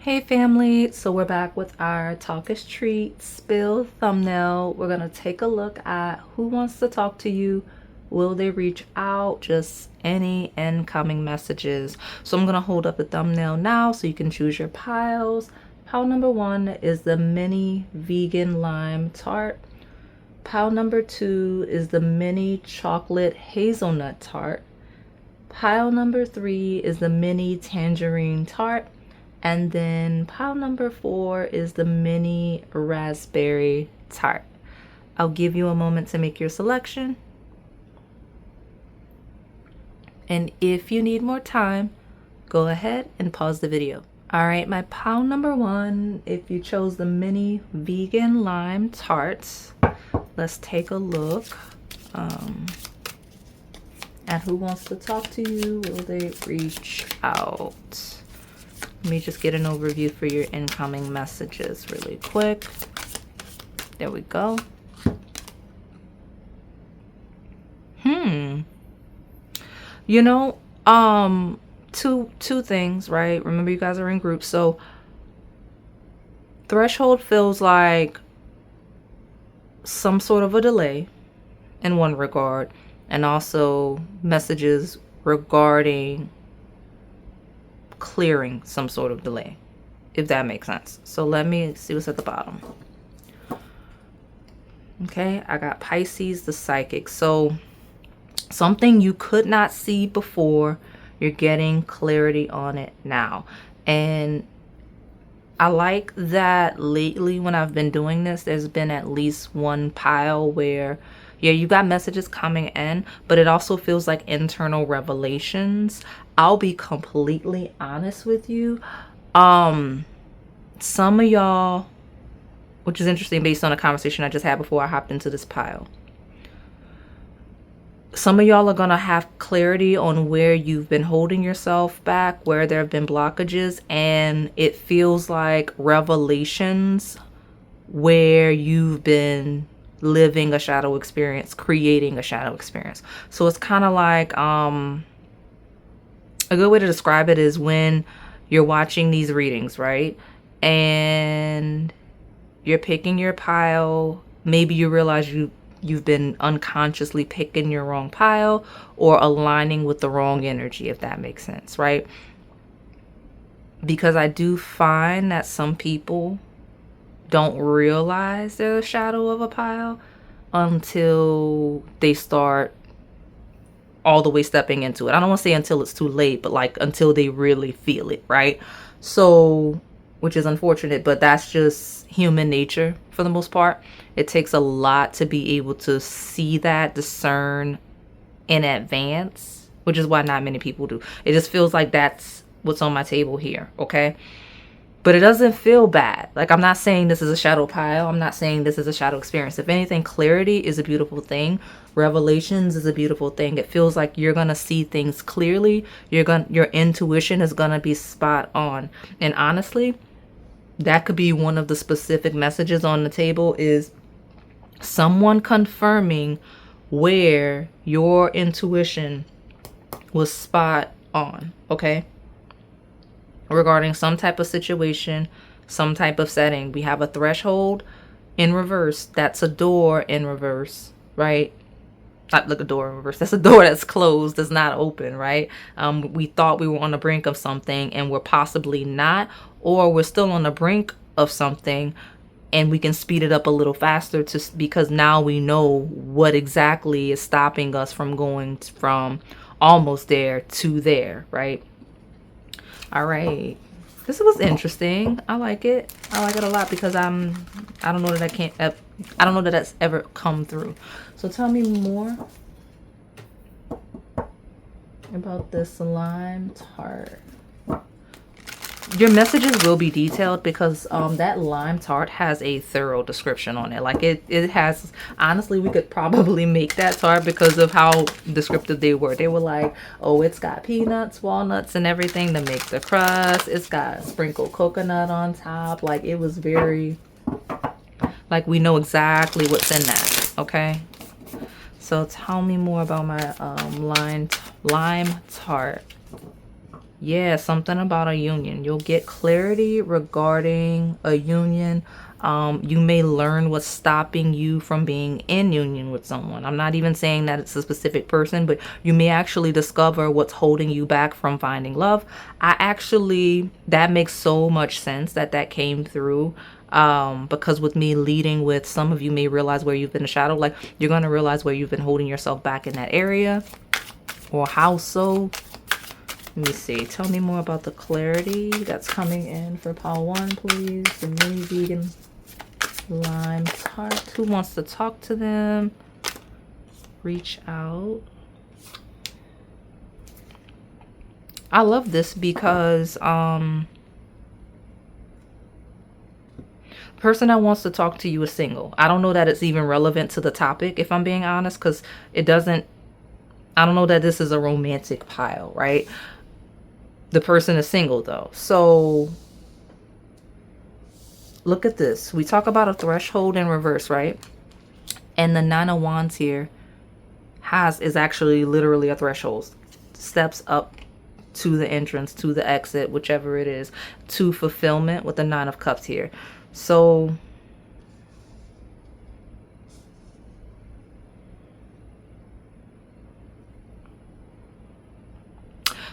Hey family, so we're back with our Talk is Treat spill thumbnail. We're gonna take a look at who wants to talk to you. Will they reach out? Just any incoming messages. So I'm gonna hold up the thumbnail now so you can choose your piles. Pile number 1 is the mini vegan lime tart. Pile number 2 is the mini chocolate hazelnut tart. Pile number 3 is the mini tangerine tart. And then pile number 4 is the mini raspberry tart. I'll give you a moment to make your selection. And if you need more time, go ahead and pause the video. All right, my pile number 1, if you chose the mini vegan lime tarts, let's take a look at who wants to talk to you. Will they reach out? Let me just get an overview for your incoming messages really quick. There we go. You know, two things, right? Remember, you guys are in groups. So threshold feels like some sort of a delay in one regard, and also messages regarding clearing some sort of delay, if that makes sense. So let me see what's at the bottom. Okay, I got Pisces, the psychic. So something you could not see before, you're getting clarity on it now. And I like that lately when I've been doing this, there's been at least one pile where, yeah, you got messages coming in, but it also feels like internal revelations. I'll be completely honest with you. Some of y'all, which is interesting based on a conversation I just had before I hopped into this pile. Some of y'all are going to have clarity on where you've been holding yourself back, where there have been blockages, and it feels like revelations where you've been living a shadow experience, creating a shadow experience. So it's kind of like a good way to describe it is when you're watching these readings, right? And you're picking your pile. Maybe you realize you've been unconsciously picking your wrong pile or aligning with the wrong energy, if that makes sense, right? Because I do find that some people don't realize they're the shadow of a pile until they start all the way stepping into it. I don't want to say until it's too late, but like until they really feel it, right? So, which is unfortunate, but that's just human nature for the most part. It takes a lot to be able to see that, discern in advance, which is why not many people do. It just feels like that's what's on my table here, okay? But it doesn't feel bad. Like, I'm not saying this is a shadow pile. I'm not saying this is a shadow experience. If anything, clarity is a beautiful thing. Revelations is a beautiful thing. It feels like you're going to see things clearly. Your intuition is going to be spot on. And honestly, that could be one of the specific messages on the table is someone confirming where your intuition was spot on, okay? Regarding some type of situation, some type of setting. We have a threshold in reverse. That's a door in reverse, right? Not like a door in reverse. That's a door that's closed, that's not open, right? We thought we were on the brink of something and we're possibly not, or we're still on the brink of something and we can speed it up a little faster because now we know what exactly is stopping us from going from almost there to there, right? All right, this was interesting. I like it. I like it a lot because I don't know that that's ever come through. So tell me more about this lime tart. Your messages will be detailed because that lime tart has a thorough description on it. Like it has, honestly, we could probably make that tart because of how descriptive they were. They were like, oh, it's got peanuts, walnuts, and everything to make the crust. It's got sprinkled coconut on top. Like, it was very, like, we know exactly what's in that, okay? So tell me more about my lime tart. Yeah, something about a union. You'll get clarity regarding a union. You may learn what's stopping you from being in union with someone. I'm not even saying that it's a specific person, but you may actually discover what's holding you back from finding love. That makes so much sense that that came through. Because with me leading with, some of you may realize where you've been a shadow. Like, you're going to realize where you've been holding yourself back in that area. Or how so? Let me see. Tell me more about the clarity that's coming in for pile 1, please. The mini vegan lime tart. Who wants to talk to them? Reach out. I love this because person that wants to talk to you is single. I don't know that it's even relevant to the topic, if I'm being honest, because it doesn't, I don't know that this is a romantic pile, right? The person is single though. So look at this. We talk about a threshold in reverse, right? And the 9 of Wands here is actually literally a threshold. Steps up to the entrance, to the exit, whichever it is, to fulfillment with the 9 of Cups here. So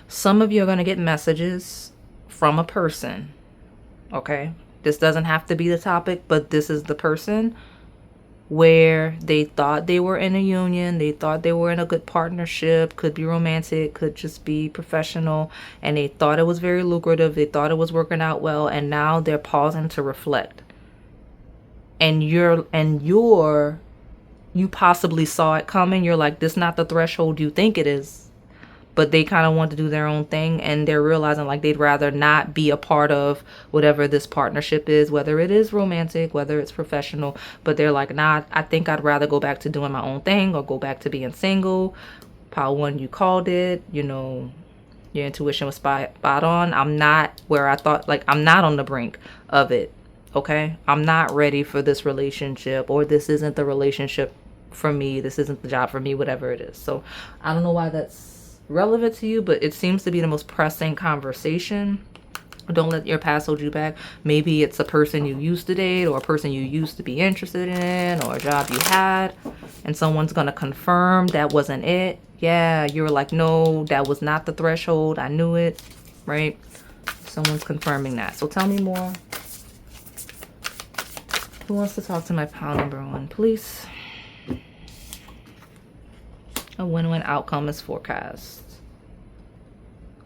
some of you are going to get messages from a person, okay? This doesn't have to be the topic, but this is the person where they thought they were in a union, they thought they were in a good partnership, could be romantic, could just be professional, and they thought it was very lucrative, they thought it was working out well, and now they're pausing to reflect. And you possibly saw it coming. You're like, this is not the threshold you think it is. But they kind of want to do their own thing, and they're realizing like they'd rather not be a part of whatever this partnership is, whether it is romantic, whether it's professional. But they're like, nah, I think I'd rather go back to doing my own thing or go back to being single. Pile 1, you called it. You know, your intuition was spot on. I'm not where I thought, like, I'm not on the brink of it. Okay, I'm not ready for this relationship, or this isn't the relationship for me. This isn't the job for me, whatever it is. So I don't know why that's relevant to you, but it seems to be the most pressing conversation. Don't let your past hold you back. Maybe it's a person you used to date, or a person you used to be interested in, or a job you had, and someone's gonna confirm that wasn't it. Yeah, you were like, no, that was not the threshold. I knew it, right? Someone's confirming that. So tell me more. Who wants to talk to my pile number 1, please? A win-win outcome is forecast.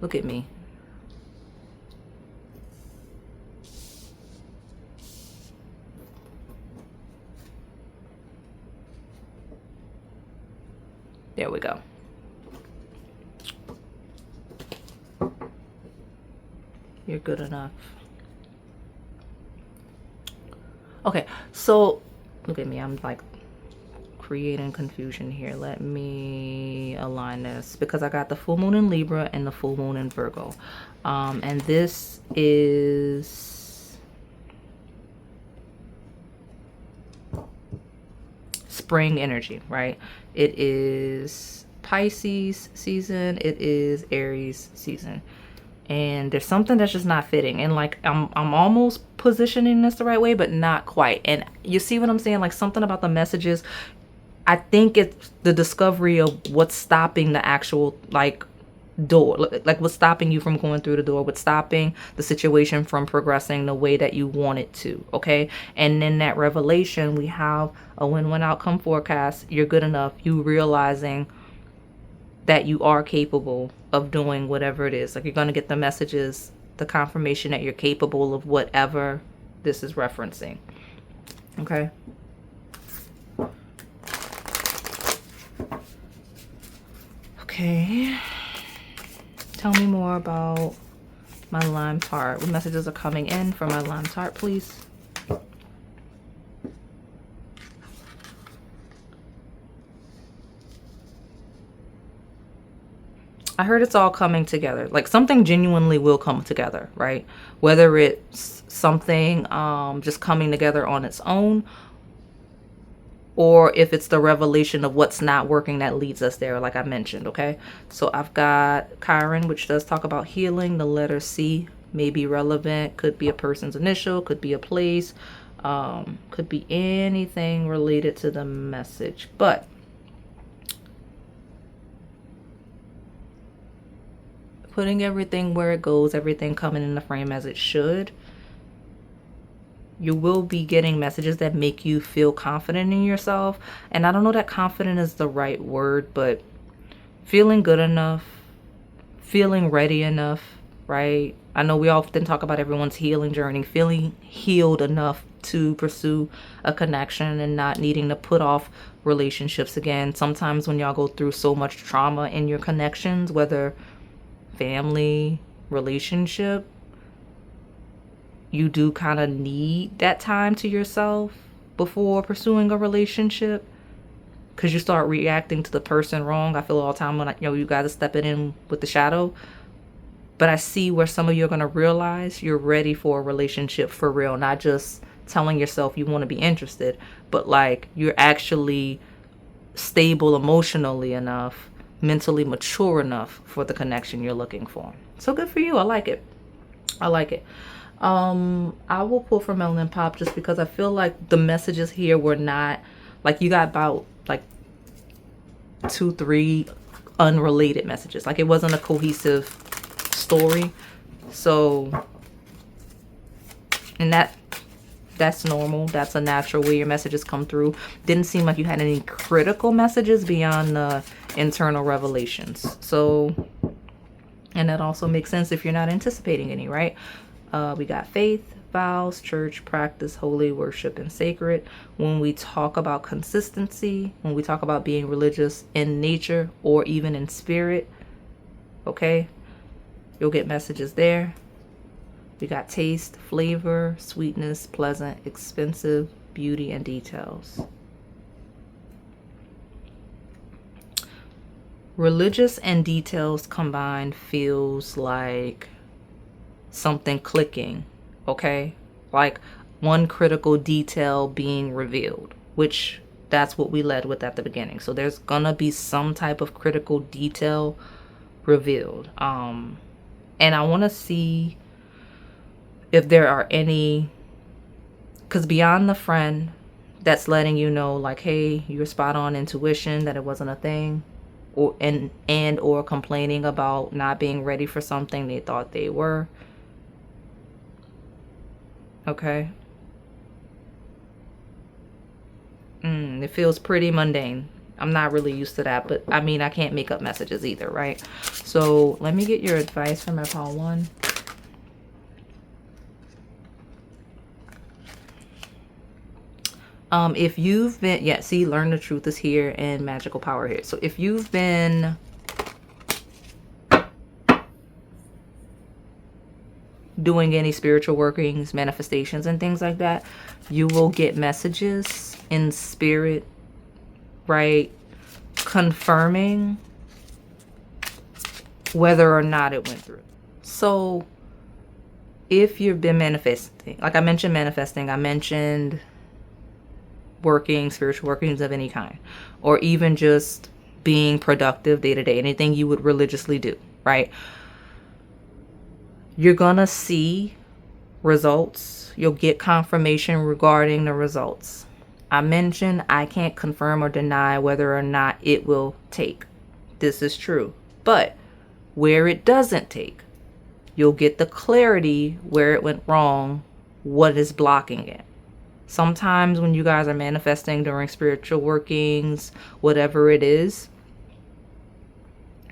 Look at me. There we go. You're good enough. Okay, so look at me. I'm like creating confusion here. Let me align this because I got the full moon in Libra and the full moon in Virgo. And this is spring energy, right? It is Pisces season. It is Aries season. And there's something that's just not fitting, and like I'm almost positioning this the right way, but not quite. And you see what I'm saying? Like, something about the messages, I think it's the discovery of what's stopping the actual like door, like what's stopping you from going through the door, what's stopping the situation from progressing the way that you want it to. Okay, and then that revelation, we have a win-win outcome forecast. You're good enough. You realizing that you are capable of doing whatever it is. Like, you're going to get the messages, the confirmation that you're capable of whatever this is referencing. Okay. Okay. Tell me more about my lime tart. What messages are coming in for my lime tart, please? I heard it's all coming together. Like, something genuinely will come together, right? Whether it's something just coming together on its own, or if it's the revelation of what's not working that leads us there, like I mentioned. Okay, so I've got Chiron, which does talk about healing. The letter C may be relevant, could be a person's initial, could be a place, could be anything related to the message. But putting everything where it goes, everything coming in the frame as it should, you will be getting messages that make you feel confident in yourself. And I don't know that confident is the right word, but feeling good enough, feeling ready enough, right? I know we often talk about everyone's healing journey, feeling healed enough to pursue a connection and not needing to put off relationships again. Sometimes when y'all go through so much trauma in your connections, whether family, relationship, you do kind of need that time to yourself before pursuing a relationship, because you start reacting to the person wrong. I feel all the time when you guys are stepping in with the shadow. But I see where some of you are going to realize you're ready for a relationship for real, not just telling yourself you want to be interested, but like you're actually stable emotionally enough, mentally mature enough for the connection you're looking for. So good for you. I like it. I like it. I will pull from Melanin Pop just because I feel like the messages here were not like, you got about like 2-3 unrelated messages. Like it wasn't a cohesive story. So, and that's normal. That's a natural way your messages come through. Didn't seem like you had any critical messages beyond the internal revelations. So, and that also makes sense if you're not anticipating any, right? We got faith, vows, church, practice, holy, worship, and sacred. When we talk about consistency, when we talk about being religious in nature or even in spirit, okay, you'll get messages there. We got taste, flavor, sweetness, pleasant, expensive, beauty, and details. Religious and details combined feels like something clicking, okay? Like one critical detail being revealed, which that's what we led with at the beginning. So there's gonna be some type of critical detail revealed. And I want to see if there are any, because beyond the friend that's letting you know like, hey, you're spot on intuition, that it wasn't a thing, or or complaining about not being ready for something they thought they were. Okay. It feels pretty mundane. I'm not really used to that, but I mean, I can't make up messages either, right? So let me get your advice from Pile 1. If you've been, yeah, see, learn the truth is here and magical power here. So if you've been doing any spiritual workings, manifestations, and things like that, you will get messages in spirit, right? Confirming whether or not it went through. So if you've been manifesting, like I mentioned manifesting, I mentioned working, spiritual workings of any kind, or even just being productive day to day, anything you would religiously do, right? You're gonna see results. You'll get confirmation regarding the results. I mentioned I can't confirm or deny whether or not it will take. This is true. But where it doesn't take, you'll get the clarity where it went wrong, what is blocking it. Sometimes when you guys are manifesting during spiritual workings, whatever it is,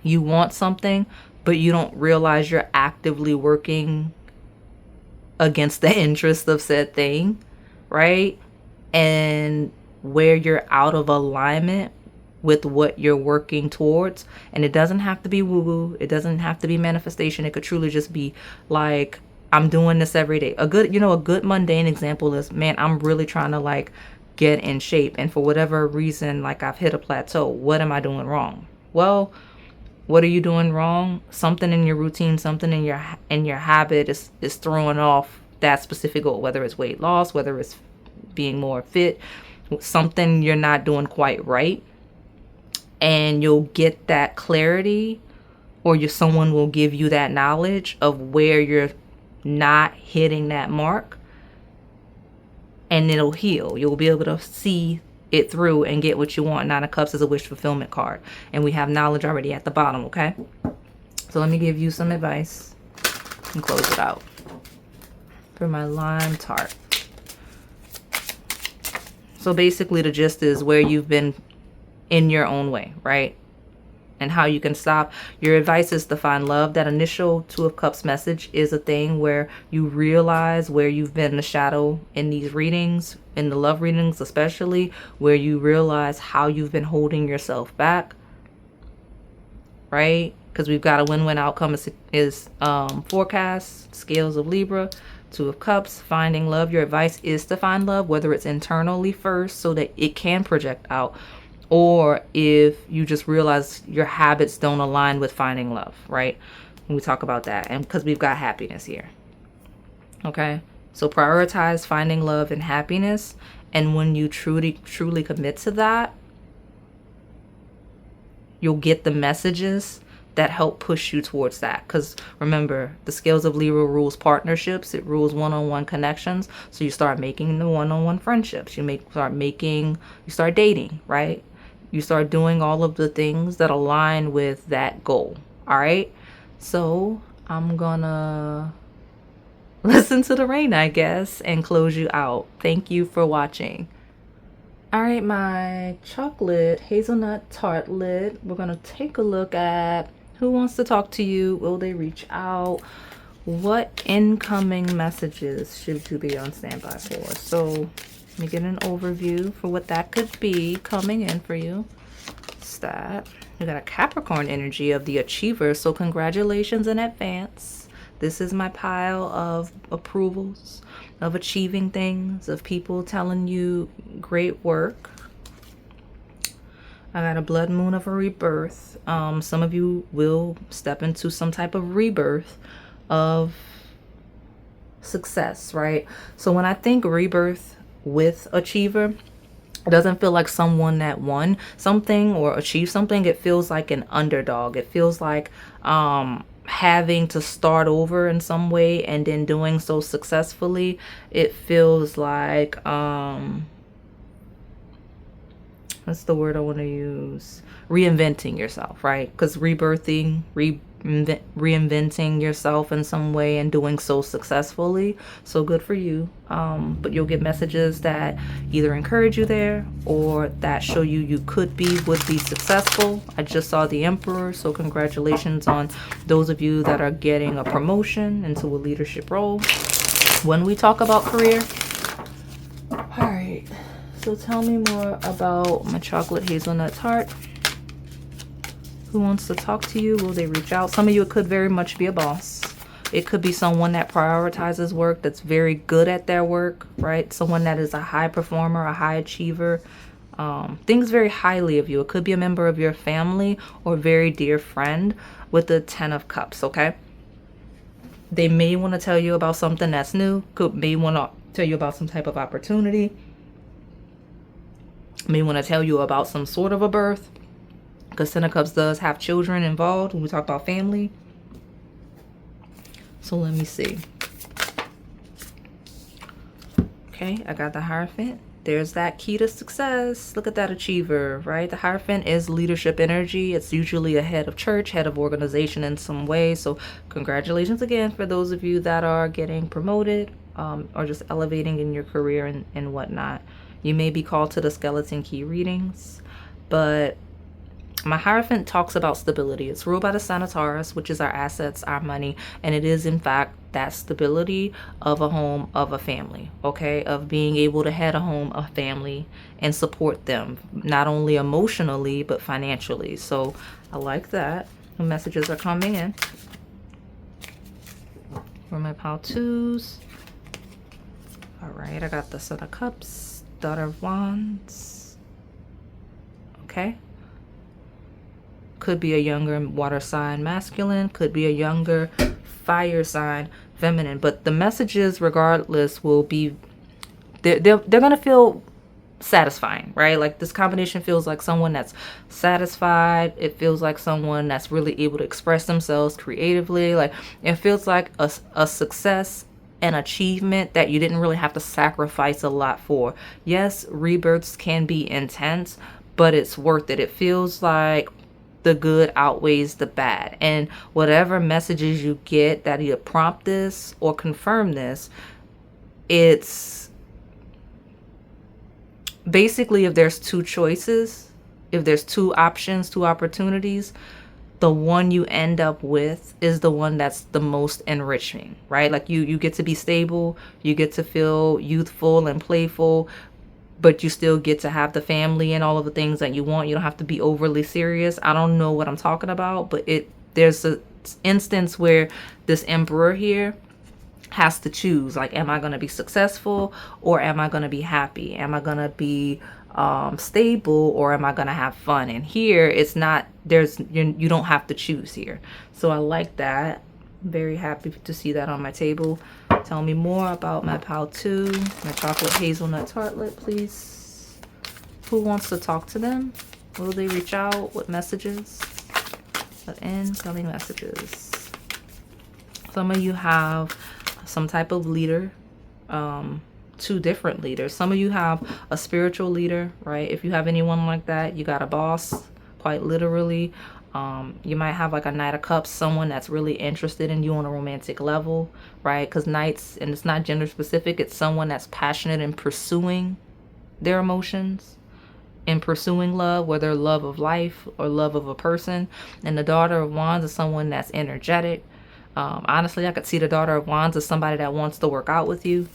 you want something, but you don't realize you're actively working against the interest of said thing, right? And where you're out of alignment with what you're working towards. And it doesn't have to be woo-woo. It doesn't have to be manifestation. It could truly just be like, I'm doing this every day. A good mundane example is, man, I'm really trying to like get in shape. And for whatever reason, like I've hit a plateau. What am I doing wrong? Well, what are you doing wrong? Something in your routine, something in your habit is throwing off that specific goal, whether it's weight loss, whether it's being more fit, something you're not doing quite right, and you'll get that clarity, or someone will give you that knowledge of where you're not hitting that mark, and it'll heal. You'll be able to see it through and get what you want. Nine of Cups is a wish fulfillment card, and we have knowledge already at the bottom. Okay, so let me give you some advice and close it out for my lime tart. So basically the gist is where you've been in your own way, right? And how you can stop. Your advice is to find love. That initial Two of Cups message is a thing where you realize where you've been in the shadow in these readings, in the love readings especially, where you realize how you've been holding yourself back, right? Because we've got a win-win outcome is forecast, scales of Libra, Two of Cups, finding love. Your advice is to find love, whether it's internally first so that it can project out, or if you just realize your habits don't align with finding love, right? When we talk about that, and because we've got happiness here. Okay, so prioritize finding love and happiness, and when you truly commit to that, you'll get the messages that help push you towards that. Because remember, the scales of Libra rules partnerships. It rules one-on-one connections. So you start making the one-on-one friendships. You start dating, right? You start doing all of the things that align with that goal. All right. So I'm gonna listen to the rain, I guess, and close you out. Thank you for watching. All right, my chocolate hazelnut tartlet. We're gonna take a look at who wants to talk to you. Will they reach out? What incoming messages should you be on standby for? So let me get an overview for what that could be coming in for you. Stat. You got a Capricorn energy of the achiever. So congratulations in advance. This is my pile of approvals, of achieving things, of people telling you great work. I got a blood moon of a rebirth. Some of you will step into some type of rebirth of success, right? So when I think rebirth with achiever, it doesn't feel like someone that won something or achieved something. It feels like an underdog. It feels like having to start over in some way and then doing so successfully. It feels like what's the word I want to use? Reinventing yourself, right? Because rebirthing, reinventing yourself in some way and doing so successfully. So good for you. But you'll get messages that either encourage you there or that show you would be successful. I just saw the Emperor, so congratulations on those of you that are getting a promotion into a leadership role. When we talk about career, all right. So tell me more about my chocolate hazelnut tart. Who wants to talk to you? Will they reach out? Some of you, it could very much be a boss. It could be someone that prioritizes work, that's very good at their work, right? Someone that is a high performer, a high achiever, thinks very highly of you. It could be a member of your family or very dear friend with the 10 of Cups, okay? They may want to tell you about something that's new, may want to tell you about some type of opportunity, may want to tell you about some sort of a birth, because 10 of Cups does have children involved when we talk about family. So let me see. Okay, I got the Hierophant. There's that key to success. Look at that achiever, right? The Hierophant is leadership energy. It's usually a head of church, head of organization in some way. So congratulations again for those of you that are getting promoted or just elevating in your career and whatnot. You may be called to the skeleton key readings, but my Hierophant talks about stability. It's ruled by the sign of Taurus, which is our assets, our money, and it is in fact that stability of a home, of a family, okay? Of being able to head a home, a family, and support them, not only emotionally, but financially. So I like that. The messages are coming in. For my pile twos. All right, I got the Son of Cups, Daughter of Wands. Okay. Could be a younger water sign masculine, could be a younger fire sign feminine, but the messages regardless will be they're gonna feel satisfying, right? Like this combination feels like someone that's satisfied. It feels like someone that's really able to express themselves creatively. Like it feels like a success, an achievement that you didn't really have to sacrifice a lot for. Yes, rebirths can be intense, but it's worth it. It feels like the good outweighs the bad. And whatever messages you get that either prompt this or confirm this, it's basically, if there's two choices, if there's two options, two opportunities, the one you end up with is the one that's the most enriching, right? Like you get to be stable, you get to feel youthful and playful, but you still get to have the family and all of the things that you want. You don't have to be overly serious. I don't know what I'm talking about, but there's a instance where this emperor here has to choose, like, am I going to be successful or am I going to be happy? Am I going to be stable or am I going to have fun? And here it's not, you don't have to choose here. So I like that. Very happy to see that on my table. Tell me more about my pile 2, my chocolate hazelnut tartlet, please. Who wants to talk to them? Will they reach out? What messages? What incoming messages? Some of you have some type of leader, 2 different leaders. Some of you have a spiritual leader, right? If you have anyone like that, you got a boss, quite literally. You might have like a Knight of Cups, someone that's really interested in you on a romantic level, right? Because Knights, and it's not gender specific, it's someone that's passionate in pursuing their emotions, in pursuing love, whether love of life or love of a person. And the Daughter of Wands is someone that's energetic. Honestly, I could see the Daughter of Wands as somebody that wants to work out with you,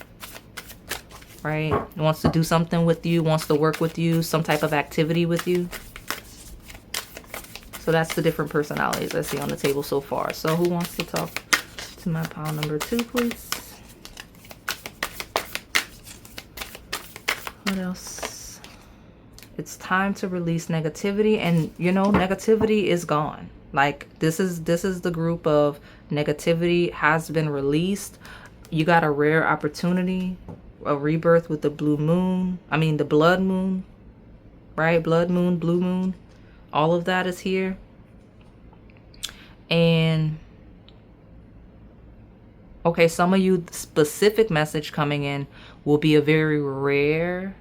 right? Wants to do something with you, wants to work with you, some type of activity with you. So that's the different personalities I see on the table so far. So who wants to talk to my pile number 2, please? What else? It's time to release negativity, and you know, negativity is gone. Like this is the group of negativity has been released. You got a rare opportunity, a rebirth with the blue moon. I mean the blood moon, right? Blood moon, blue moon. All of that is here. And okay, some of you, specific message coming in will be a very rare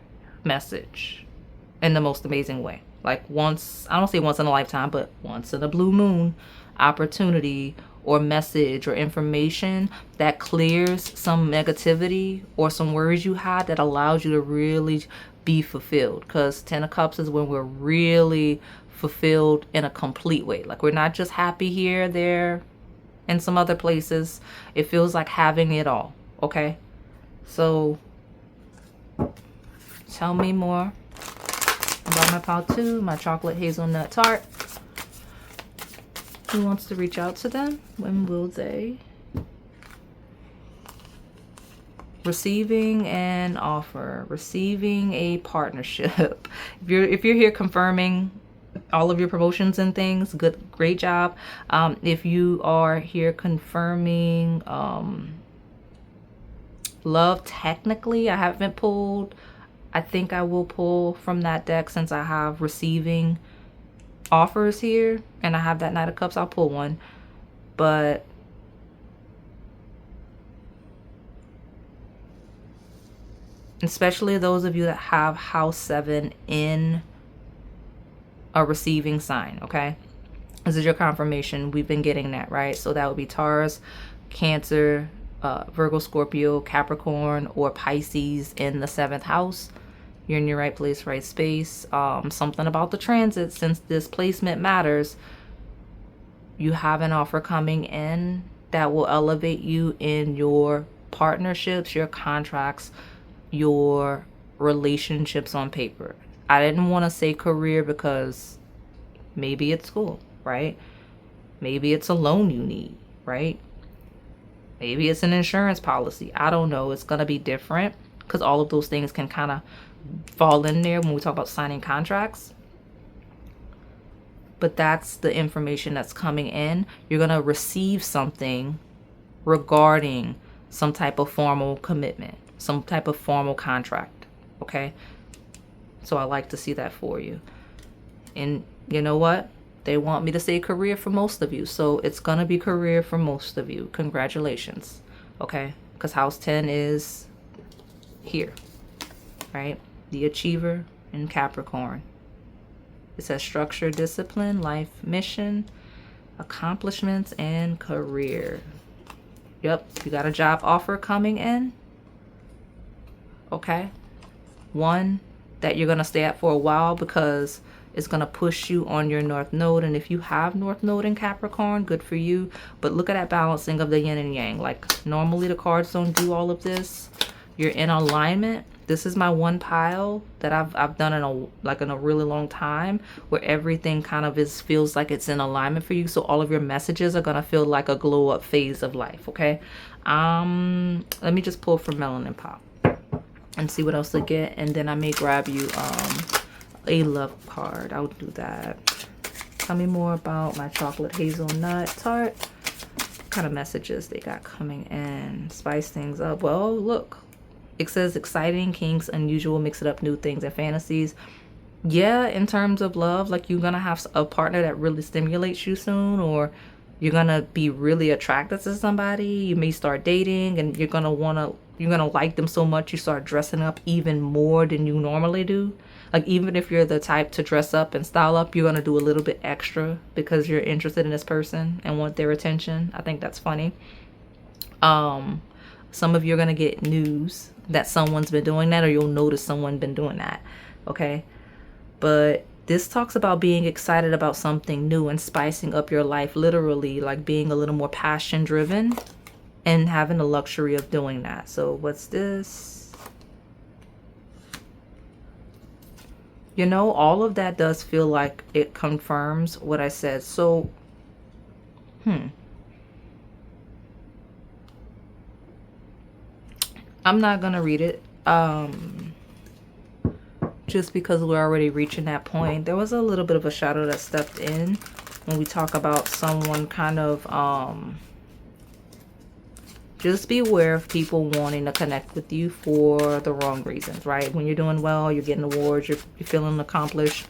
message in the most amazing way. Like once, I don't say once in a lifetime, but once in a blue moon opportunity or message or information that clears some negativity or some worries you had, that allows you to really be fulfilled. Because 10 of Cups is when we're really fulfilled in a complete way. Like we're not just happy here, there, and some other places. It feels like having it all. Okay, so tell me more about my pile 2, my chocolate hazelnut tart. Who wants to reach out to them? When will they? Receiving an offer, receiving a partnership. If you're here confirming all of your promotions and things, great job. If you are here confirming love, technically I haven't pulled. I think I will pull from that deck since I have receiving offers here and I have that Knight of Cups. I'll pull one, but especially those of you that have house 7 in a receiving sign, okay? This is your confirmation. We've been getting that, right? So that would be Taurus, Cancer, Virgo, Scorpio, Capricorn, or Pisces in the 7th house. You're in your right place, right space. Something about the transit, since this placement matters, you have an offer coming in that will elevate you in your partnerships, your contracts, your relationships on paper. I didn't want to say career because maybe it's school, right? Maybe it's a loan you need, right? Maybe it's an insurance policy. I don't know. It's going to be different because all of those things can kind of fall in there when we talk about signing contracts. But that's the information that's coming in. You're going to receive something regarding some type of formal commitment, some type of formal contract, okay? So I like to see that for you. And you know what? They want me to say career for most of you. So it's going to be career for most of you. Congratulations. Okay? Because house 10 is here, right? The achiever in Capricorn. It says structure, discipline, life mission, accomplishments, and career. Yep, you got a job offer coming in. Okay. One that you're going to stay at for a while because it's going to push you on your North Node. And if you have North Node in Capricorn, good for you. But look at that balancing of the yin and yang. Like normally the cards don't do all of this. You're in alignment. This is my one pile that I've done in a really long time, where everything kind of feels like it's in alignment for you. So all of your messages are gonna feel like a glow up phase of life. Okay. Let me just pull from Melanin Pop and see what else to get, and then I may grab you a love card. I'll do that. Tell me more about my chocolate hazelnut tart. What kind of messages they got coming in? Spice things up. Well, look. It says exciting, kinks, unusual, mix it up, new things and fantasies. Yeah, in terms of love, like you're gonna have a partner that really stimulates you soon, or you're gonna be really attracted to somebody. You may start dating, and you're gonna like them so much you start dressing up even more than you normally do. Like even if you're the type to dress up and style up, you're gonna do a little bit extra because you're interested in this person and want their attention. I think that's funny. Some of you are going to get news that someone's been doing that, or you'll notice someone been doing that. Okay. But this talks about being excited about something new and spicing up your life, literally, like being a little more passion driven and having the luxury of doing that. So what's this? You know, all of that does feel like it confirms what I said. So, I'm not going to read it just because we're already reaching that point. There was a little bit of a shadow that stepped in when we talk about someone kind of just be aware of people wanting to connect with you for the wrong reasons, right? When you're doing well, you're getting awards, you're feeling accomplished,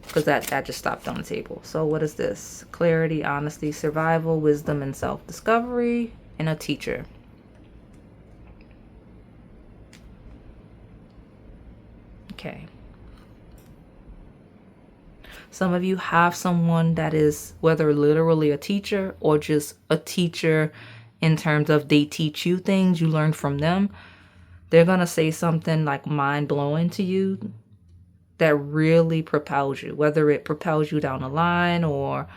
because that just stopped on the table. So what is this? Clarity, honesty, survival, wisdom, and self-discovery, and a teacher. Okay. Some of you have someone that is whether literally a teacher or just a teacher in terms of they teach you things, you learn from them. They're going to say something like mind-blowing to you that really propels you, whether it propels you down the line or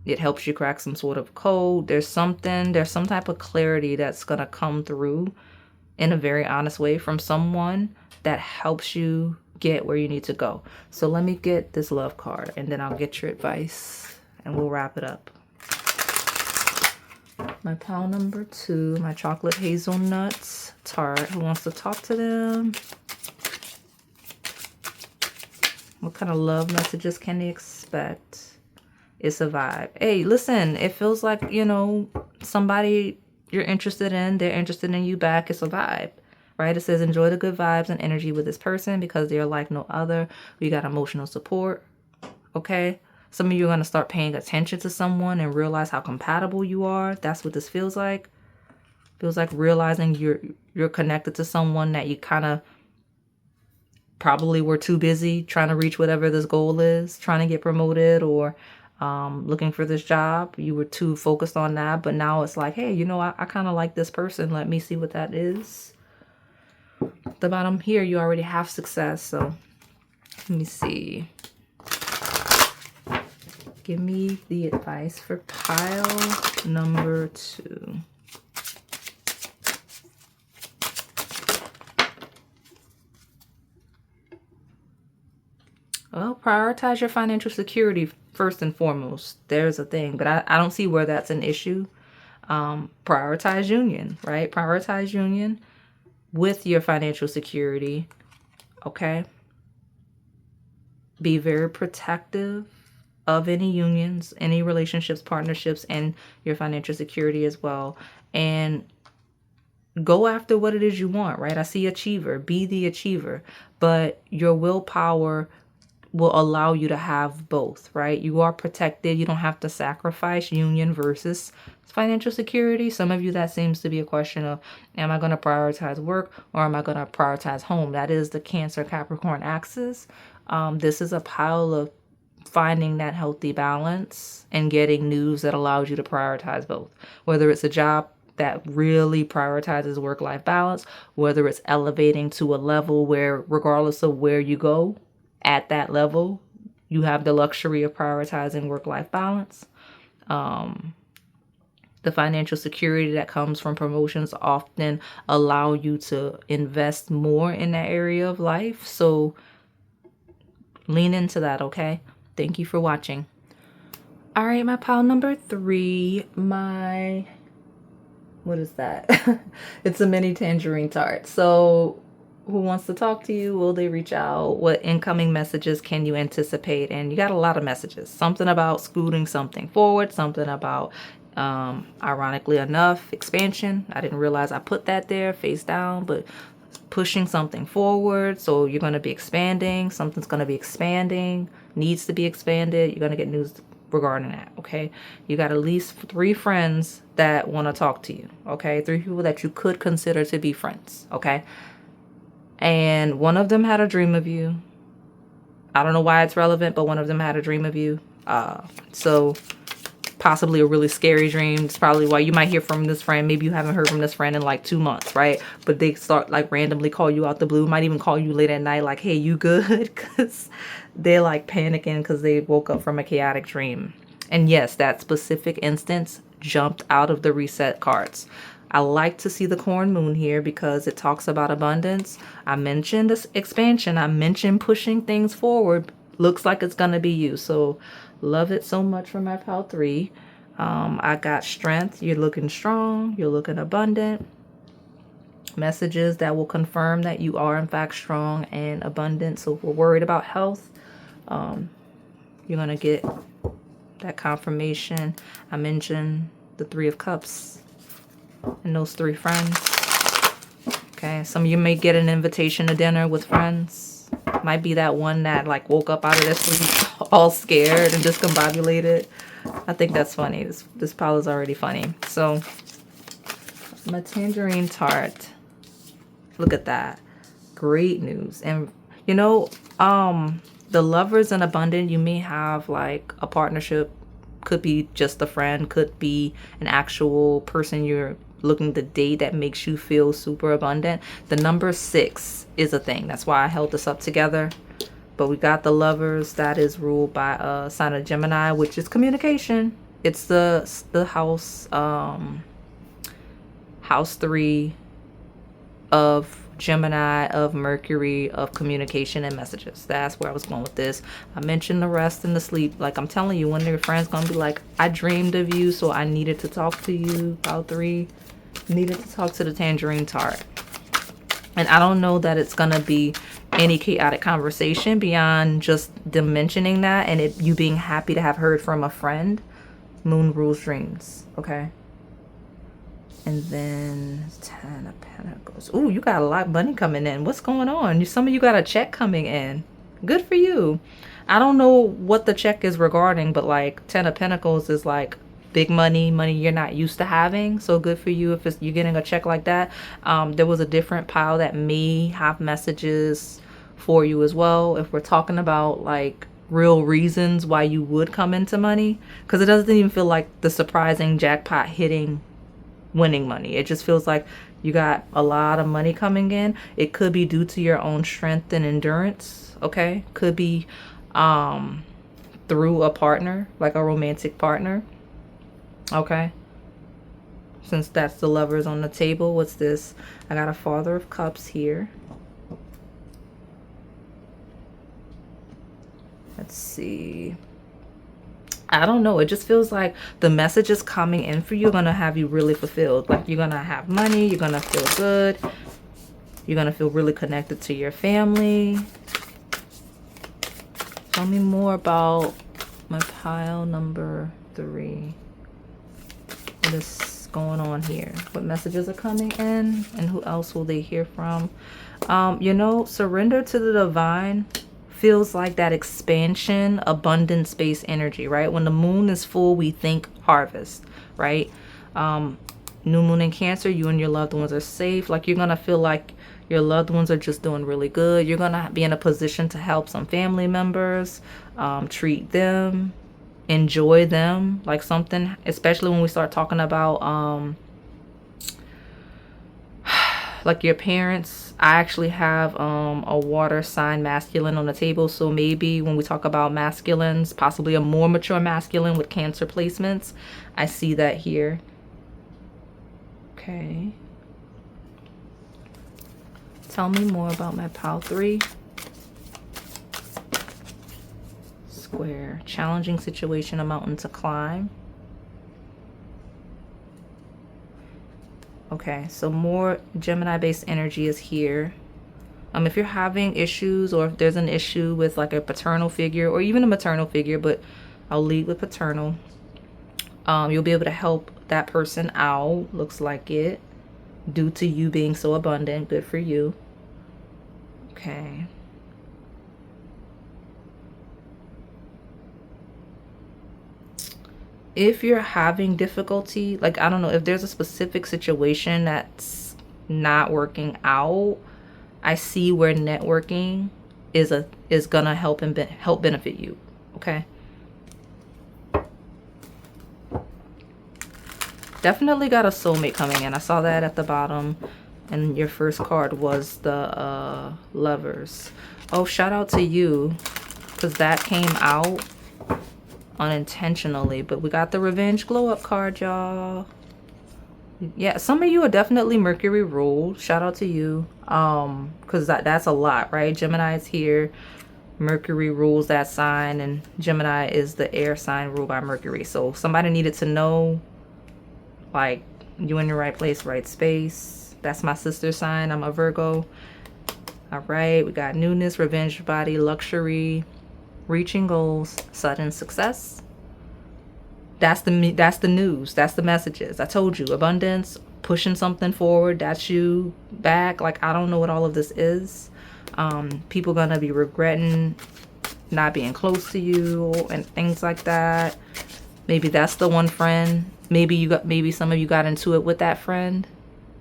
it helps you crack some sort of code. There's some type of clarity that's going to come through in a very honest way from someone that helps you get where you need to go. So let me get this love card and then I'll get your advice and we'll wrap it up. My pile number 2, my chocolate hazelnuts tart. Who wants to talk to them? What kind of love messages can they expect? It's a vibe. Hey, listen, it feels like, you know, somebody you're interested in, they're interested in you back. It's a vibe, right? It says enjoy the good vibes and energy with this person because they're like no other. We got emotional support. Okay. Some of you are going to start paying attention to someone and realize how compatible you are. That's what this feels like. Feels like realizing you're connected to someone that you kind of probably were too busy trying to reach whatever this goal is, trying to get promoted or looking for this job. You were too focused on that, but now it's like, hey, you know, I kind of like this person. Let me see what that is. The bottom here, you already have success. So let me see. Give me the advice for pile number 2. Well, prioritize your financial security first and foremost. There's a thing, but I don't see where that's an issue. Prioritize union, right? Prioritize union with your financial security, okay? Be very protective of any unions, any relationships, partnerships, and your financial security as well. And go after what it is you want, right? I see achiever. Be the achiever. but your willpower will allow you to have both, right? You are protected. You don't have to sacrifice union versus financial security. Some of you, that seems to be a question of, am I going to prioritize work or am I going to prioritize home? That is the Cancer Capricorn axis. This is a pile of finding that healthy balance and getting news that allows you to prioritize both, whether it's a job that really prioritizes work-life balance, whether it's elevating to a level where regardless of where you go at that level, you have the luxury of prioritizing work-life balance. The financial security that comes from promotions often allow you to invest more in that area of life. So lean into that, okay? Thank you for watching. All right, my pile number 3, what is that? It's a mini tangerine tart. So who wants to talk to you? Will they reach out? What incoming messages can you anticipate? And you got a lot of messages. Something about scooting something forward, something about, ironically enough, expansion. I didn't realize I put that there face down, but pushing something forward. So you're going to be expanding. Something's going to be expanding, needs to be expanded. You're going to get news regarding that, okay? You got at least 3 friends that want to talk to you, okay? 3 people that you could consider to be friends, okay? And one of them had a dream of you. I don't know why it's relevant, but one of them had a dream of you. So possibly a really scary dream. It's probably why you might hear from this friend. Maybe you haven't heard from this friend in like 2 months, right? But they start like randomly call you out the blue. Might even call you late at night like, hey, you good? Because they're like panicking because they woke up from a chaotic dream. And yes, that specific instance jumped out of the reset cards. I like to see the corn moon here because it talks about abundance. I mentioned this expansion. I mentioned pushing things forward. Looks like it's going to be you. So love it so much for my pile 3. I got strength. You're looking strong. You're looking abundant. Messages that will confirm that you are in fact strong and abundant. So if we're worried about health, you're going to get that confirmation. I mentioned the 3 of Cups and those 3 friends. Okay, some of you may get an invitation to dinner with friends. Might be that one that like woke up out of their sleep all scared and discombobulated. I think that's funny. This pile is already funny. So my tangerine tart. Look at that. Great news. And you know, the lovers and abundant, you may have like a partnership. Could be just a friend, could be an actual person you're looking to date that makes you feel super abundant. The number 6 is a thing. That's why I held this up together. But we got the lovers. That is ruled by a sign of Gemini, which is communication. It's the house house 3 of Gemini, of Mercury, of communication and messages. That's where I was going with this. I mentioned the rest and the sleep. Like I'm telling you, one of your friends gonna be like, I dreamed of you, so I needed to talk to you. Pile 3 needed to talk to the tangerine tart. And I don't know that it's gonna be any chaotic conversation beyond just them mentioning that and you being happy to have heard from a friend. Moon rules dreams, okay? And then 10 of Pentacles. Ooh, you got a lot of money coming in. What's going on? Some of you got a check coming in. Good for you. I don't know what the check is regarding, but like 10 of Pentacles is like big money you're not used to having. So good for you if you're getting a check like that. There was a different pile that may have messages for you as well. If we're talking about like real reasons why you would come into money, because it doesn't even feel like the surprising jackpot hitting winning money. It just feels like you got a lot of money coming in. It could be due to your own strength and endurance, okay? Could be through a partner, like a romantic partner, okay? Since that's the lovers on the table, what's this? I got a Father of Cups here. Let's see. I don't know. It just feels like the messages coming in for you are going to have you really fulfilled. Like you're going to have money. You're going to feel good. You're going to feel really connected to your family. Tell me more about my pile number 3. What is going on here? What messages are coming in, and who else will they hear from? You know, surrender to the divine feels like that expansion, abundant space energy, right? When the moon is full, we think harvest, right? New moon in Cancer, you and your loved ones are safe. Like, you're gonna feel like your loved ones are just doing really good. You're gonna be in a position to help some family members, treat them, enjoy them, like something, especially when we start talking about like your parents. I actually have a water sign masculine on the table, so maybe when we talk about masculines, possibly a more mature masculine with Cancer placements, I see that here. Okay, tell me more about my pile 3. Square, challenging situation, a mountain to climb. Okay, so more Gemini-based energy is here. If you're having issues, or if there's an issue with like a paternal figure or even a maternal figure, but I'll lead with paternal, you'll be able to help that person out, looks like it, due to you being so abundant. Good for you. Okay. If you're having difficulty, like, I don't know, if there's a specific situation that's not working out, I see where networking is gonna help and help benefit you. Okay. Definitely got a soulmate coming in. I saw that at the bottom, and your first card was the Lovers. Oh, shout out to you, because that came out unintentionally. But we got the Revenge Glow Up card, y'all. Yeah, some of you are definitely Mercury ruled. Shout out to you, because that's a lot, right? Gemini is here. Mercury rules that sign, and Gemini is the air sign ruled by Mercury. So somebody needed to know, like, you in the right place, right space. That's my sister sign. I'm a Virgo. All right, we got newness, revenge body, luxury, reaching goals, sudden success. That's the news. That's the messages. I told you, abundance, pushing something forward. That's you back. Like, I don't know what all of this is. People gonna be regretting not being close to you and things like that. Maybe that's the one friend. Maybe some of you got into it with that friend,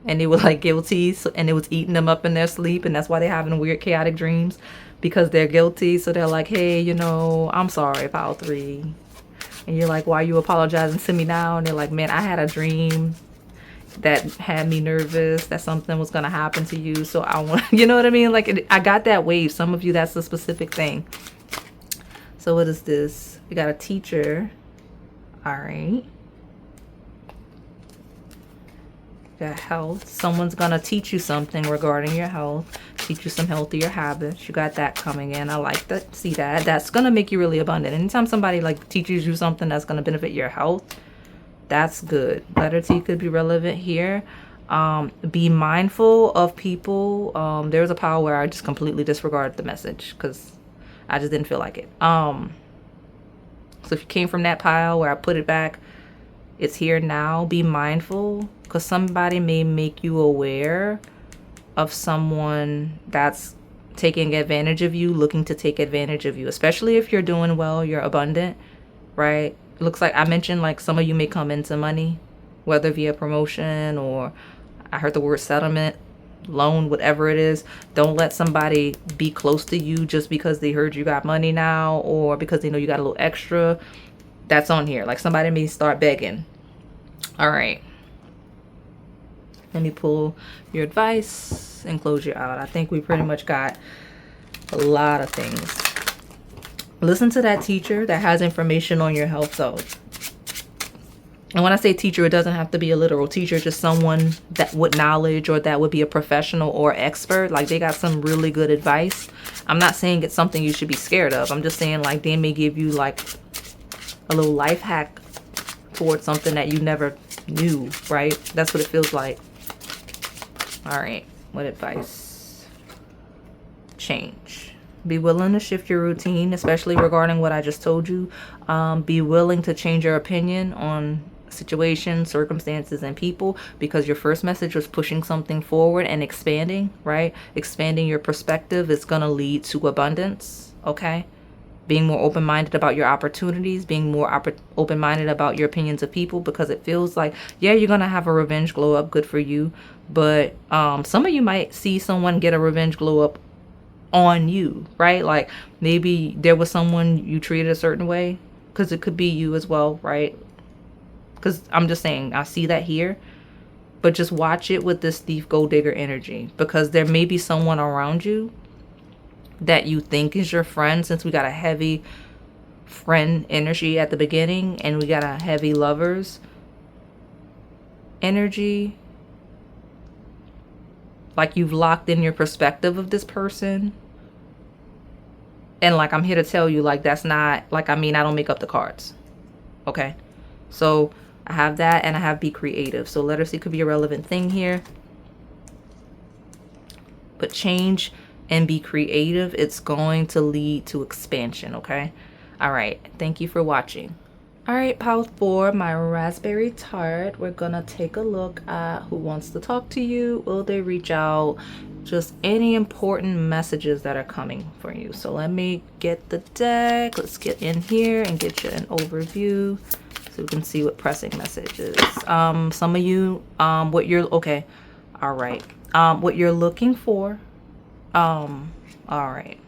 and they were like guilty, and it was eating them up in their sleep, and that's why they're having weird chaotic dreams, because they're guilty. So they're like, hey, you know, I'm sorry, pile 3. And you're like, why are you apologizing to me now? And they're like, man, I had a dream that had me nervous that something was gonna happen to you, so I want, you know what I mean? Like, I got that wave. Some of you, that's a specific thing. So what is this? We got a teacher. All right. Got health. Someone's gonna teach you something regarding your health, teach you some healthier habits. You got that coming in. I like that. See that? That's gonna make you really abundant. Anytime somebody like teaches you something that's gonna benefit your health, that's good. Letter T could be relevant here. Be mindful of people. There's a pile where I just completely disregarded the message because I just didn't feel like it. So if you came from that pile where I put it back, it's here now. Be mindful, because somebody may make you aware of someone that's taking advantage of you, looking to take advantage of you, especially if you're doing well, you're abundant, right? It looks like I mentioned, like, some of you may come into money, whether via promotion or I heard the word settlement, loan, whatever it is. Don't let somebody be close to you just because they heard you got money now, or because they know you got a little extra. That's on here. Like, somebody may start begging. All right. Let me pull your advice and close you out. I think we pretty much got a lot of things. Listen to that teacher that has information on your health. So, and when I say teacher, it doesn't have to be a literal teacher, just someone that with knowledge, or that would be a professional or expert. Like, they got some really good advice. I'm not saying it's something you should be scared of. I'm just saying, like, they may give you like a little life hack towards something that you never knew, right? That's what it feels like. All right, what advice? Change. Be willing to shift your routine, especially regarding what I just told you. Be willing to change your opinion on situations, circumstances, and people, because your first message was pushing something forward and expanding, right? Expanding your perspective is going to lead to abundance, okay? Being more open-minded about your opportunities, being more open-minded about your opinions of people, because it feels like, yeah, you're going to have a revenge glow up, good for you. But some of you might see someone get a revenge glow up on you, right? Like maybe there was someone you treated a certain way, because it could be you as well, right? Because I'm just saying, I see that here. But just watch it with this thief gold digger energy, because there may be someone around you that you think is your friend, since we got a heavy friend energy at the beginning and we got a heavy lovers energy. Like you've locked in your perspective of this person. And like, I'm here to tell you, like, that's not, like, I mean, I don't make up the cards. Okay. So I have that, and I have be creative. So letter C could be a relevant thing here. But change and be creative, it's going to lead to expansion, okay? All right. Thank you for watching. All right, pile 4, my raspberry tart. We're gonna take a look at who wants to talk to you. Will they reach out? Just any important messages that are coming for you. So let me get the deck. Let's get in here and get you an overview so we can see what pressing messages. Some of you, what you're, okay. All right. What you're looking for. All right.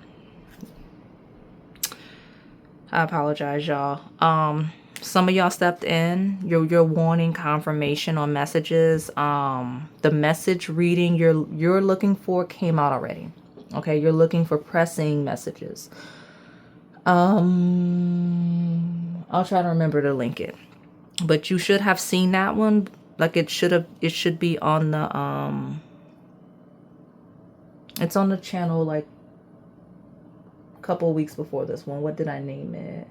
I apologize, y'all. Some of y'all stepped in. You're wanting confirmation on messages. The message reading you're looking for came out already. Okay, you're looking for pressing messages. I'll try to remember to link it. But you should have seen that one. Like it should be on the it's on the channel like a couple weeks before this one. What did I name it?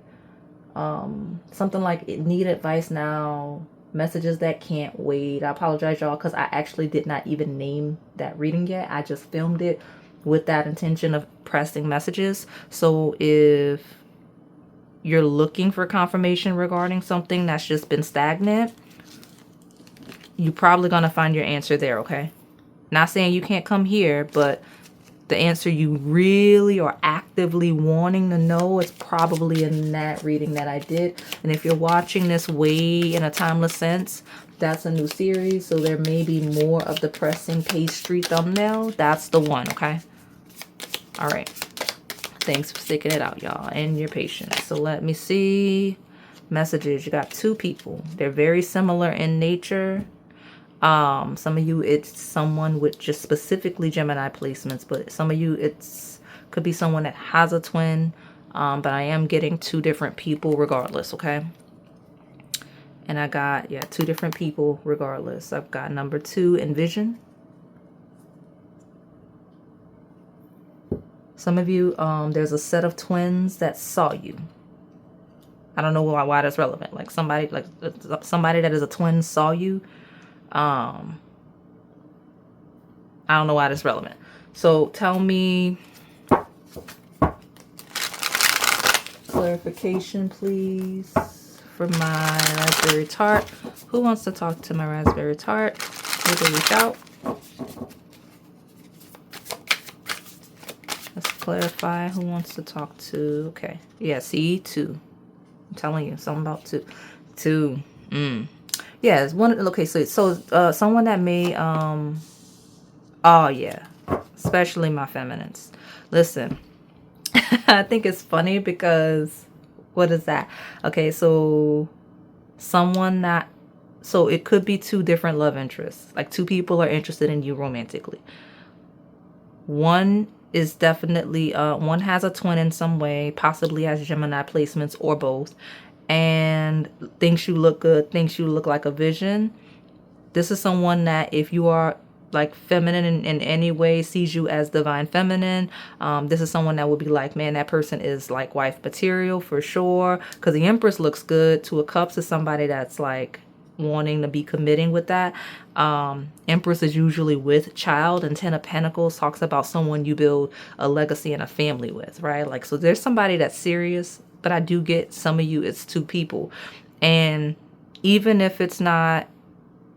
Something like it need advice now, messages that can't wait. I apologize, y'all, because I actually did not even name that reading yet. I just filmed it with that intention of pressing messages. So if you're looking for confirmation regarding something that's just been stagnant, you're probably going to find your answer there, okay? Not saying you can't come here, but the answer you really are actively wanting to know is probably in that reading that I did. And if you're watching this way in a timeless sense, that's a new series. So there may be more of the pressing pastry thumbnail. That's the one, okay? All right. Thanks for sticking it out, y'all, and your patience. So let me see. Messages. You got 2 people. They're very similar in nature. Some of you, it's someone with just specifically Gemini placements, but some of you, could be someone that has a twin. But I am getting 2 different people regardless, okay? And I got, 2 different people regardless. I've got number 2, Envision. Some of you, there's a set of twins that saw you. I don't know why that's relevant. Like somebody that is a twin saw you. I don't know why that's relevant. So tell me clarification, please, for my raspberry tart. Who wants to talk to my raspberry tart? Will they reach out? Let's clarify who wants to talk to. Okay. Yeah, see, 2. I'm telling you, something about 2. 2. Yeah, it's one. Okay, so someone that may oh yeah, especially my feminines. Listen, I think it's funny because what is that? Okay, so someone that, so it could be 2 different love interests. Like 2 people are interested in you romantically. One is definitely one has a twin in some way, possibly has Gemini placements or both, and thinks you look good, thinks you look like a vision. This is someone that, if you are like feminine in any way, sees you as divine feminine. This is someone that would be like, man, that person is like wife material for sure. Because the Empress looks good. 2 of Cups is somebody that's like wanting to be committing with that. Empress is usually with child, and 10 of Pentacles talks about someone you build a legacy and a family with, right? Like, so there's somebody that's serious. But I do get some of you, it's 2 people. And even if it's not,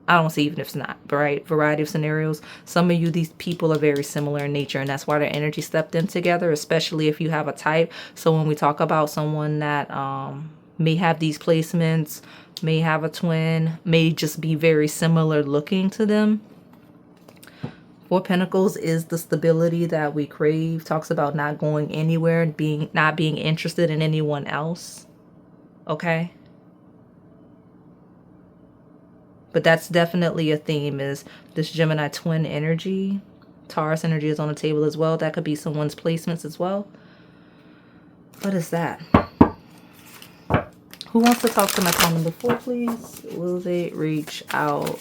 I don't say even if it's not, right? Variety of scenarios. Some of you, these people are very similar in nature, and that's why their energy stepped in together, especially if you have a type. So when we talk about someone that may have these placements, may have a twin, may just be very similar looking to them. Four Pentacles is the stability that we crave. Talks about not going anywhere and not being interested in anyone else. Okay? But that's definitely a theme, is this Gemini twin energy. Taurus energy is on the table as well. That could be someone's placements as well. What is that? Who wants to talk to my call number 4, please? Will they reach out?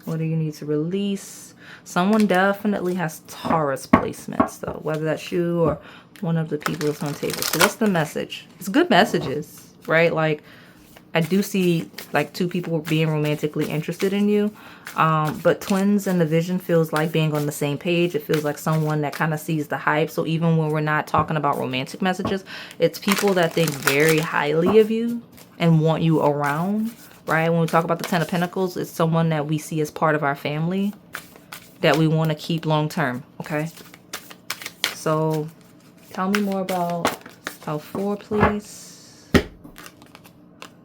What do you need to release? Someone definitely has Taurus placements, though, whether that's you or one of the people that's on the table. So what's the message? It's good messages, right? Like, I do see like 2 people being romantically interested in you. But twins in the vision feels like being on the same page. It feels like someone that kind of sees the hype. So even when we're not talking about romantic messages, it's people that think very highly of you and want you around. Right? When we talk about the 10 of Pentacles, it's someone that we see as part of our family that we want to keep long term. Okay? So, tell me more about Pile 4, please.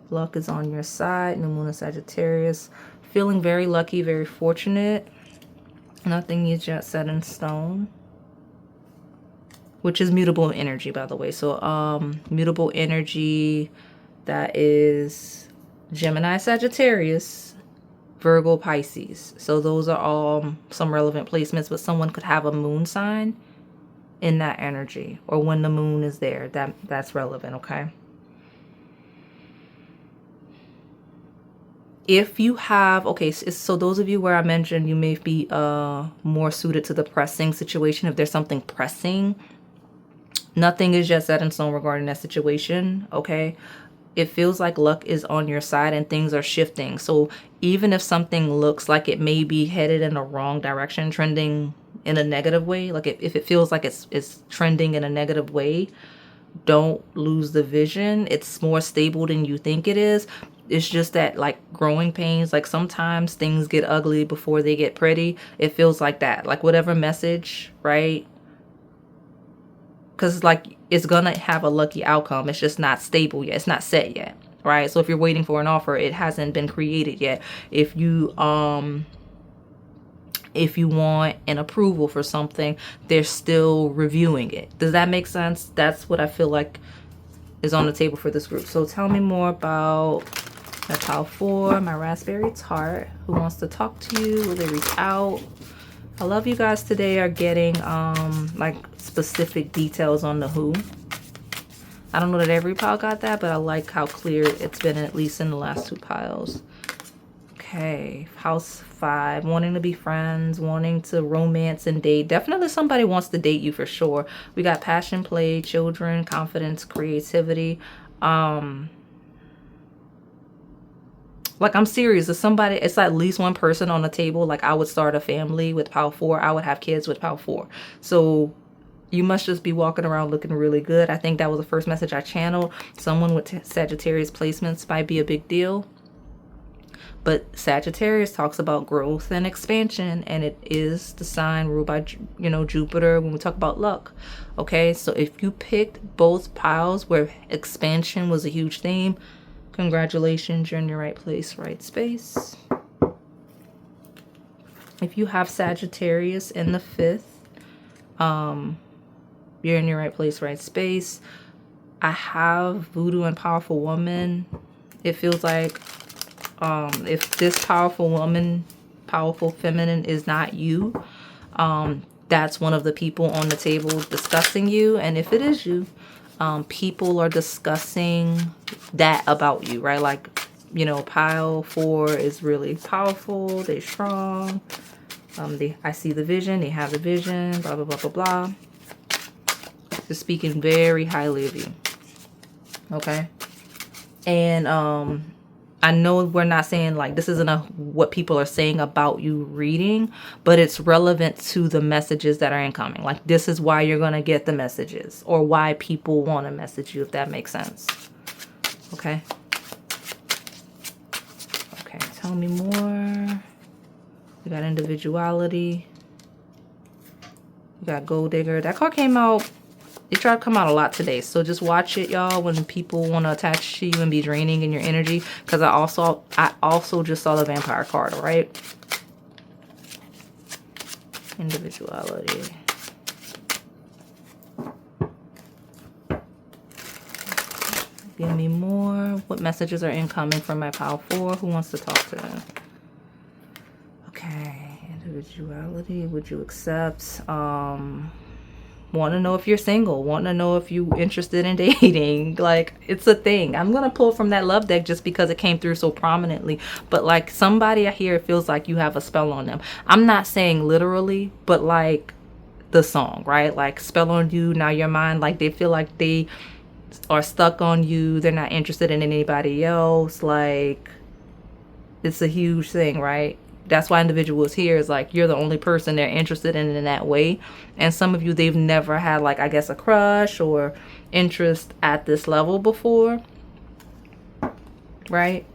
Luck is on your side. New Moon in Sagittarius. Feeling very lucky, very fortunate. Nothing is yet set in stone. Which is mutable energy, by the way. So, mutable energy, that is Gemini, Sagittarius, Virgo, Pisces. So those are all some relevant placements, but someone could have a moon sign in that energy, or when the moon is there. That's relevant, okay? If you have, okay, so those of you where I mentioned you may be more suited to the pressing situation, if there's something pressing, nothing is yet set in stone regarding that situation, okay? It feels like luck is on your side and things are shifting. So even if something looks like it may be headed in the wrong direction, trending in a negative way, like if it feels like it's trending in a negative way, don't lose the vision. It's more stable than you think it is. It's just that, like, growing pains, like sometimes things get ugly before they get pretty. It feels like that. Like whatever message, right? Because like it's gonna have a lucky outcome. It's just not stable yet. It's not set yet, right? So if you're waiting for an offer, it hasn't been created yet. If you want an approval for something, they're still reviewing it. Does that make sense? That's what I feel like is on the table for this group. So tell me more about my Pile 4, my Raspberry Tart. Who wants to talk to you? Will they reach out? I love you guys today are getting like specific details on the who. I don't know that every pile got that, but I like how clear it's been, at least in the last 2 piles. Okay, House 5, wanting to be friends, wanting to romance and date. Definitely somebody wants to date you for sure. We got passion, play, children, confidence, creativity. Like, I'm serious. If somebody, it's at least one person on the table. Like, I would start a family with Pile 4. I would have kids with Pile 4. So you must just be walking around looking really good. I think that was the first message I channeled. Someone with Sagittarius placements might be a big deal. But Sagittarius talks about growth and expansion, and it is the sign ruled by, you know, Jupiter when we talk about luck. Okay, so if you picked both piles where expansion was a huge theme, congratulations, you're in your right place, right space. If you have Sagittarius in the 5th, you're in your right place, right space. I have Voodoo and Powerful Woman. It feels like if this powerful woman, powerful feminine is not you, that's one of the people on the table discussing you. And if it is you, people are discussing that about you, right? Like, you know, Pile 4 is really powerful. They're strong. I see the vision. They have the vision. Blah, blah, blah, blah, blah. They're speaking very highly of you. Okay. And I know we're not saying like this isn't what people are saying about you reading, but it's relevant to the messages that are incoming. Like this is why you're going to get the messages, or why people want to message you, if that makes sense. Okay. Okay, tell me more. We got individuality. We got gold digger. That card came out. It tried to come out a lot today, so just watch it, y'all, when people want to attach to you and be draining in your energy. Because I also just saw the vampire card, right? Individuality. Give me more. What messages are incoming from my pile 4? Who wants to talk to them? Okay, individuality. Would you accept? Want to know if you're single, want to know if you interested in dating. Like, it's a thing. I'm gonna pull from that love deck just because it came through so prominently, but like somebody I hear, it feels like you have a spell on them. I'm not saying literally, but like the song, right? Like spell on you, now you're mine. Like they feel like they are stuck on you, they're not interested in anybody else. Like it's a huge thing, right? That's why individuals here is like you're the only person they're interested in that way. And some of you, they've never had like, I guess, a crush or interest at this level before, right?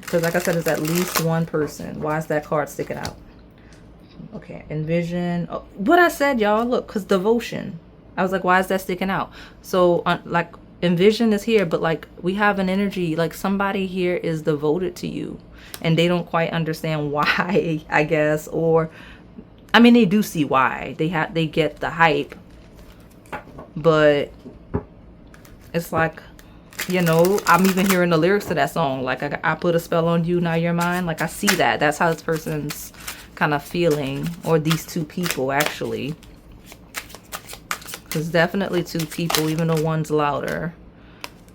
Because like I said, it's at least one person. Why is that card sticking out? Okay, envision. Oh, what I said, y'all, look, because devotion. I was like, why is that sticking out? So like envision is here, but like we have an energy, like somebody here is devoted to you and they don't quite understand why, I guess. Or I mean, they do see why, they get the hype, but it's like, you know, I'm even hearing the lyrics to that song, like I put a spell on you, now you're mine. Like I see that's how this person's kind of feeling, or these two people actually. There's definitely two people, even though one's louder.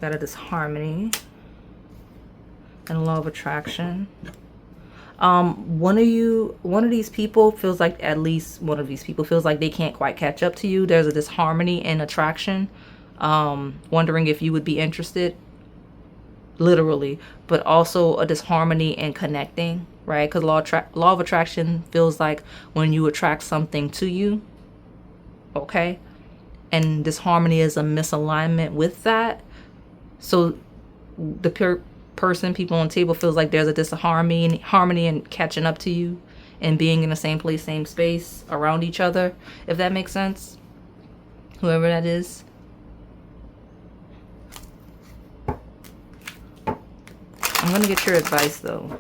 Got a disharmony and law of attraction. One of these people feels like, at least one of these people feels like they can't quite catch up to you. There's a disharmony in attraction. Wondering if you would be interested, literally, but also a disharmony in connecting, right? Because law of attraction feels like when you attract something to you, okay? And disharmony is a misalignment with that. So the people on the table feels like there's a disharmony and catching up to you and being in the same place, same space around each other, if that makes sense. Whoever that is. I'm going to get your advice though.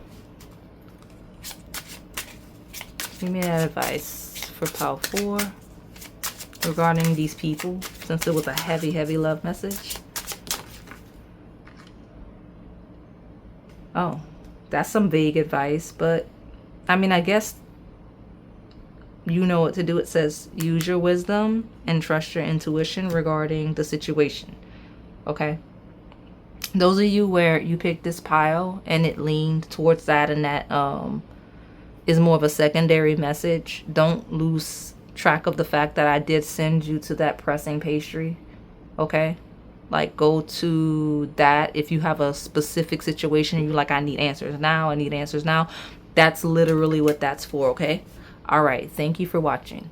Give me that advice for pile 4 regarding these people, since it was a heavy, heavy love message. Oh, that's some vague advice, but I mean, I guess you know what to do. It says use your wisdom and trust your intuition regarding the situation. Okay. Those of you where you picked this pile and it leaned towards that, and that is more of a secondary message, don't lose track of the fact that I did send you to that pressing pastry. Okay. Like, go to that if you have a specific situation and you're like, I need answers now. That's literally what that's for, okay? All right. Thank you for watching.